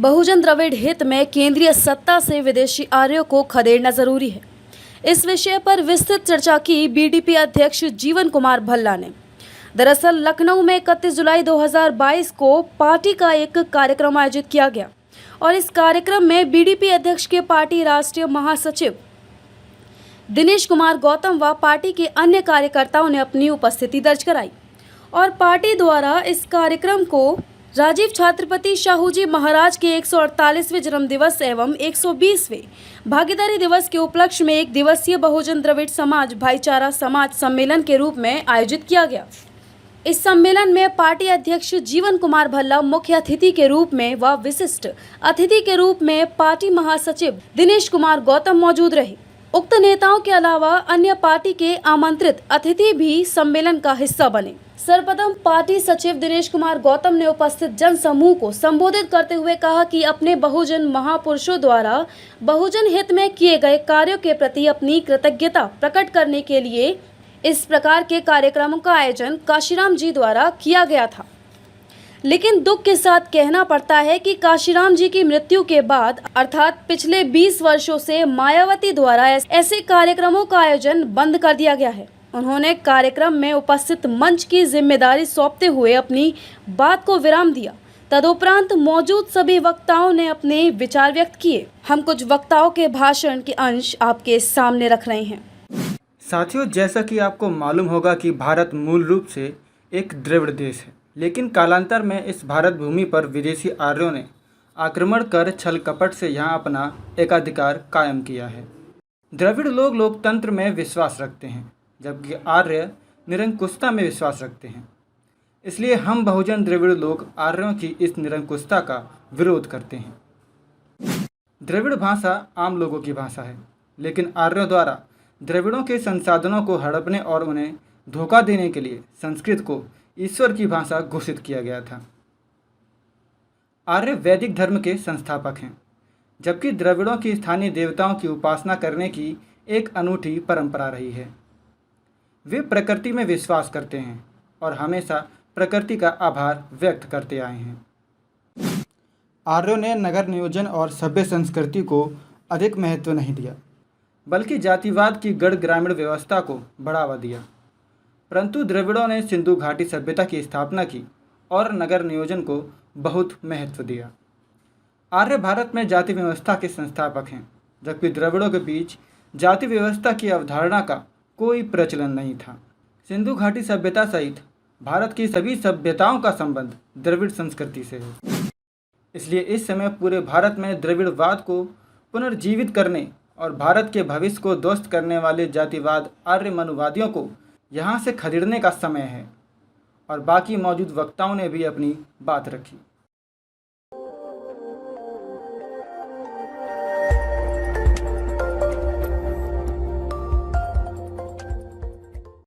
बहुजन द्रविड़ हित में केंद्रीय सत्ता से विदेशी आर्यों को खदेड़ना जरूरी है। इस विषय पर विस्तृत चर्चा की बीडीपी अध्यक्ष जीवन कुमार भल्ला ने। दरअसल लखनऊ में 31 जुलाई 2022 को पार्टी का एक कार्यक्रम आयोजित किया गया और इस कार्यक्रम में बीडीपी अध्यक्ष के पार्टी राष्ट्रीय महासचिव दिनेश कुमार गौतम व पार्टी के अन्य कार्यकर्ताओं ने अपनी उपस्थिति दर्ज कराई और पार्टी द्वारा इस कार्यक्रम को राजीव छत्रपति शाहू जी महाराज के 148वें जन्मदिवस एवं 120वें भागीदारी दिवस के उपलक्ष्य में एक दिवसीय बहुजन द्रविड़ समाज भाईचारा समाज सम्मेलन के रूप में आयोजित किया गया। इस सम्मेलन में पार्टी अध्यक्ष जीवन कुमार भल्ला मुख्य अतिथि के रूप में व विशिष्ट अतिथि के रूप में पार्टी महासचिव दिनेश कुमार गौतम मौजूद रहे। उक्त नेताओं के अलावा अन्य पार्टी के आमंत्रित अतिथि भी सम्मेलन का हिस्सा बने। सर्वप्रथम पार्टी सचिव दिनेश कुमार गौतम ने उपस्थित जन समूह को संबोधित करते हुए कहा कि अपने बहुजन महापुरुषों द्वारा बहुजन हित में किए गए कार्यों के प्रति अपनी कृतज्ञता प्रकट करने के लिए इस प्रकार के कार्यक्रमों का आयोजन काशीराम जी द्वारा किया गया था। लेकिन दुख के साथ कहना पड़ता है कि काशीराम जी की मृत्यु के बाद अर्थात पिछले 20 वर्षों से मायावती द्वारा ऐसे कार्यक्रमों का आयोजन बंद कर दिया गया है। उन्होंने कार्यक्रम में उपस्थित मंच की जिम्मेदारी सौंपते हुए अपनी बात को विराम दिया। तदुपरांत मौजूद सभी वक्ताओं ने अपने विचार व्यक्त किए। हम कुछ वक्ताओं के भाषण के अंश आपके सामने रख रहे हैं। साथियों, जैसा कि आपको मालूम होगा कि भारत मूल रूप से एक द्रविड़ देश है, लेकिन कालांतर में इस भारत भूमि पर विदेशी आर्यों ने आक्रमण कर छल कपट से यहाँ अपना एकाधिकार कायम किया है। द्रविड़ लोग लोकतंत्र में विश्वास रखते हैं, जबकि आर्य निरंकुशता में विश्वास रखते हैं। इसलिए हम बहुजन द्रविड़ लोग आर्यों की इस निरंकुशता का विरोध करते हैं। द्रविड़ भाषा आम लोगों की भाषा है, लेकिन आर्यों द्वारा द्रविड़ों के संसाधनों को हड़पने और उन्हें धोखा देने के लिए संस्कृत को ईश्वर की भाषा घोषित किया गया था। आर्य वैदिक धर्म के संस्थापक हैं, जबकि द्रविड़ों की स्थानीय देवताओं की उपासना करने की एक अनूठी परंपरा रही है। वे प्रकृति में विश्वास करते हैं और हमेशा प्रकृति का आभार व्यक्त करते आए हैं। आर्यों ने नगर नियोजन और सभ्य संस्कृति को अधिक महत्व नहीं दिया, बल्कि जातिवाद की गढ़ ग्रामीण व्यवस्था को बढ़ावा दिया। परंतु द्रविड़ों ने सिंधु घाटी सभ्यता की स्थापना की और नगर नियोजन को बहुत महत्व दिया। आर्य भारत में जाति व्यवस्था के संस्थापक हैं, जबकि द्रविड़ों के बीच जाति व्यवस्था की अवधारणा का कोई प्रचलन नहीं था। सिंधु घाटी सभ्यता सहित भारत की सभी सभ्यताओं का संबंध द्रविड़ संस्कृति से है। इसलिए इस समय पूरे भारत में द्रविड़वाद को पुनर्जीवित करने और भारत के भविष्य को ध्वस्त करने वाले जातिवाद आर्य मनुवादियों को यहाँ से खदेड़ने का समय है। और बाकी मौजूद वक्ताओं ने भी अपनी बात रखी।